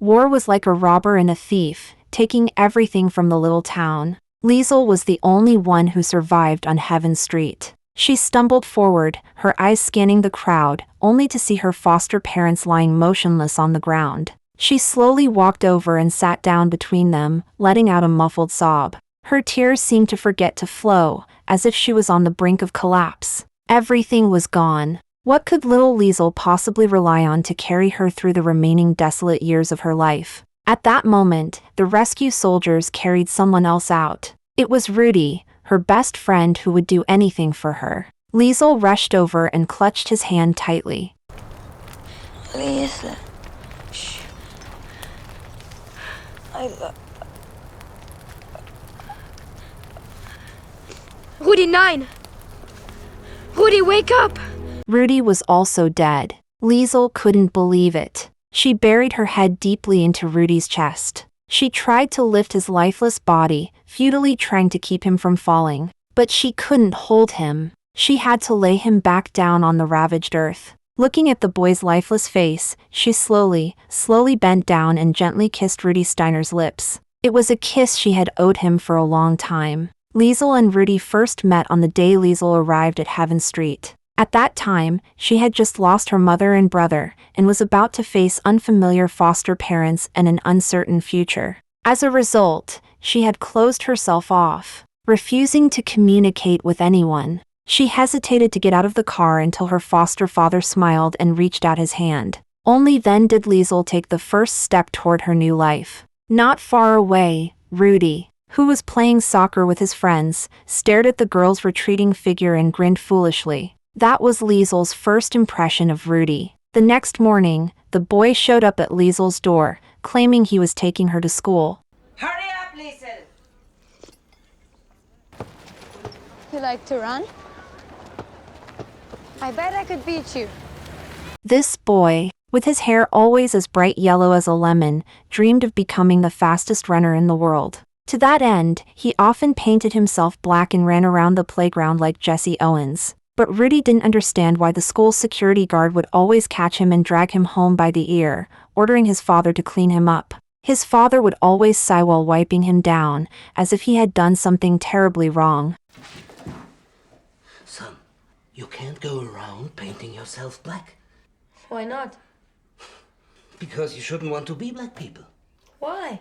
War was like a robber and a thief, taking everything from the little town. Liesel was the only one who survived on Heaven Street. She stumbled forward, her eyes scanning the crowd, only to see her foster parents lying motionless on the ground. She slowly walked over and sat down between them, letting out a muffled sob. Her tears seemed to forget to flow, as if she was on the brink of collapse. Everything was gone. What could little Liesel possibly rely on to carry her through the remaining desolate years of her life? At that moment, the rescue soldiers carried someone else out. It was Rudy, her best friend who would do anything for her. Liesel rushed over and clutched his hand tightly. Liesel. Shh. Rudi, nein! Rudi, wake up! Rudy was also dead. Liesel couldn't believe it. She buried her head deeply into Rudy's chest. She tried to lift his lifeless body, futilely trying to keep him from falling. But she couldn't hold him. She had to lay him back down on the ravaged earth. Looking at the boy's lifeless face, she slowly bent down and gently kissed Rudy Steiner's lips. It was a kiss she had owed him for a long time. Liesel and Rudy first met on the day Liesel arrived at Heaven Street. At that time, she had just lost her mother and brother, and was about to face unfamiliar foster parents and an uncertain future. As a result, she had closed herself off, refusing to communicate with anyone. She hesitated to get out of the car until her foster father smiled and reached out his hand. Only then did Liesel take the first step toward her new life. Not far away, Rudy, who was playing soccer with his friends, stared at the girl's retreating figure and grinned foolishly. That was Liesel's first impression of Rudy. The next morning, the boy showed up at Liesel's door, claiming he was taking her to school. Hurry up, Liesel! You like to run? I bet I could beat you. This boy, with his hair always as bright yellow as a lemon, dreamed of becoming the fastest runner in the world. To that end, he often painted himself black and ran around the playground like Jesse Owens. But Rudy didn't understand why the school's security guard would always catch him and drag him home by the ear, ordering his father to clean him up. His father would always sigh while wiping him down, as if he had done something terribly wrong. Son, you can't go around painting yourself black. Why not? Because you shouldn't want to be black people. Why?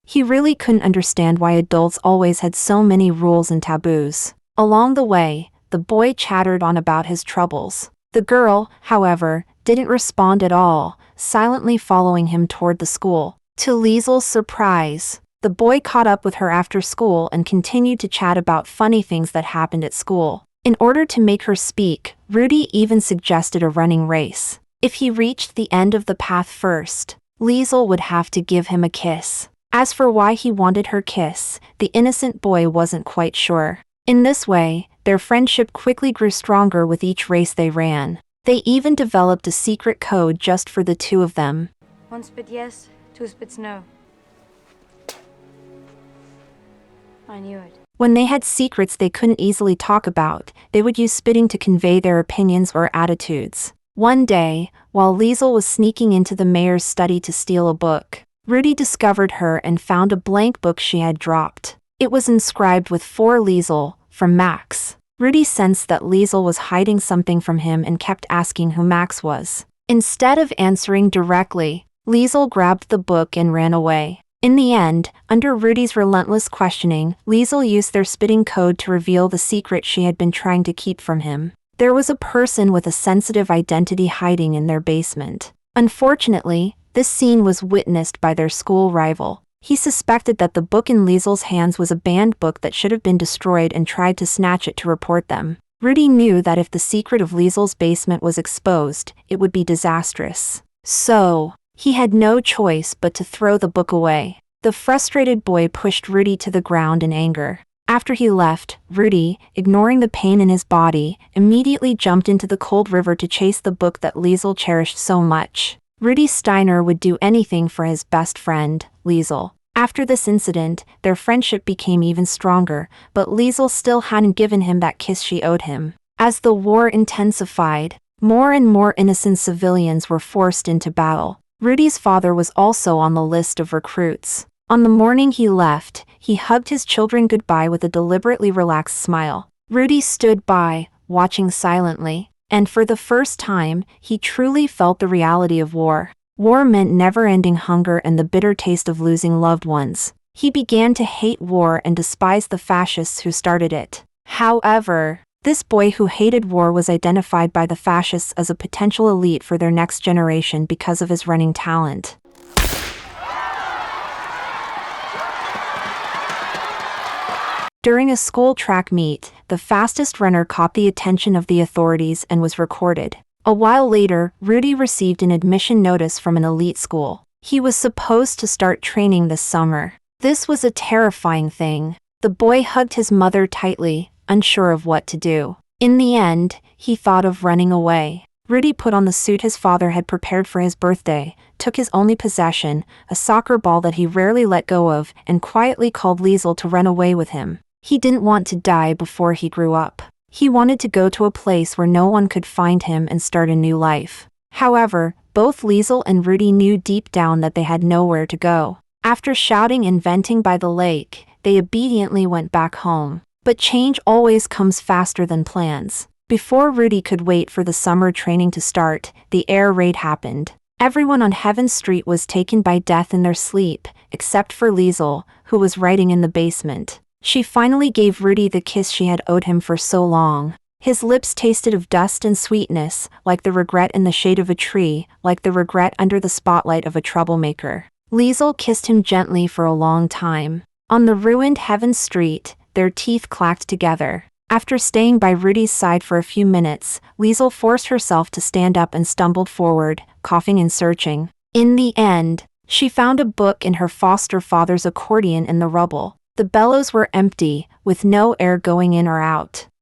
He really couldn't understand why adults always had so many rules and taboos. Along the way, the boy chattered on about his troubles. The girl, however, didn't respond at all, silently following him toward the school. To Liesel's surprise, the boy caught up with her after school and continued to chat about funny things that happened at school. In order to make her speak, Rudy even suggested a running race. If he reached the end of the path first, Liesel would have to give him a kiss. As for why he wanted her kiss, the innocent boy wasn't quite sure. In this way, their friendship quickly grew stronger with each race they ran. They even developed a secret code just for the two of them. 1 spit yes, 2 spits no. I knew it. When they had secrets they couldn't easily talk about, they would use spitting to convey their opinions or attitudes. One day, while Liesel was sneaking into the mayor's study to steal a book, Rudy discovered her and found a blank book she had dropped. It was inscribed with "For Liesel, from Max." Rudy sensed that Liesel was hiding something from him and kept asking who Max was. Instead of answering directly, Liesel grabbed the book and ran away. In the end, under Rudy's relentless questioning, Liesel used their spitting code to reveal the secret she had been trying to keep from him. There was a person with a sensitive identity hiding in their basement. Unfortunately, this scene was witnessed by their school rival. He suspected that the book in Liesel's hands was a banned book that should have been destroyed and tried to snatch it to report them. Rudy knew that if the secret of Liesel's basement was exposed, it would be disastrous. So, he had no choice but to throw the book away. The frustrated boy pushed Rudy to the ground in anger. After he left, Rudy, ignoring the pain in his body, immediately jumped into the cold river to chase the book that Liesel cherished so much. Rudy Steiner would do anything for his best friend, Liesel. After this incident, their friendship became even stronger, but Liesel still hadn't given him that kiss she owed him. As the war intensified, more and more innocent civilians were forced into battle. Rudy's father was also on the list of recruits. On the morning he left, he hugged his children goodbye with a deliberately relaxed smile. Rudy stood by, watching silently, and for the first time, he truly felt the reality of war. War meant never-ending hunger and the bitter taste of losing loved ones. He began to hate war and despise the fascists who started it. However, this boy who hated war was identified by the fascists as a potential elite for their next generation because of his running talent. During a school track meet, the fastest runner caught the attention of the authorities and was recorded. A while later, Rudy received an admission notice from an elite school. He was supposed to start training this summer. This was a terrifying thing. The boy hugged his mother tightly, unsure of what to do. In the end, he thought of running away. Rudy put on the suit his father had prepared for his birthday, took his only possession, a soccer ball that he rarely let go of, and quietly called Liesel to run away with him. He didn't want to die before he grew up. He wanted to go to a place where no one could find him and start a new life. However, both Liesel and Rudy knew deep down that they had nowhere to go. After shouting and venting by the lake, they obediently went back home. But change always comes faster than plans. Before Rudy could wait for the summer training to start, the air raid happened. Everyone on Heaven Street was taken by death in their sleep, except for Liesel, who was writing in the basement. She finally gave Rudy the kiss she had owed him for so long. His lips tasted of dust and sweetness, like the regret in the shade of a tree, like the regret under the spotlight of a troublemaker. Liesel kissed him gently for a long time. On the ruined Heaven Street, their teeth clacked together. After staying by Rudy's side for a few minutes, Liesel forced herself to stand up and stumbled forward, coughing and searching. In the end, she found a book in her foster father's accordion in the rubble. The bellows were empty, with no air going in or out.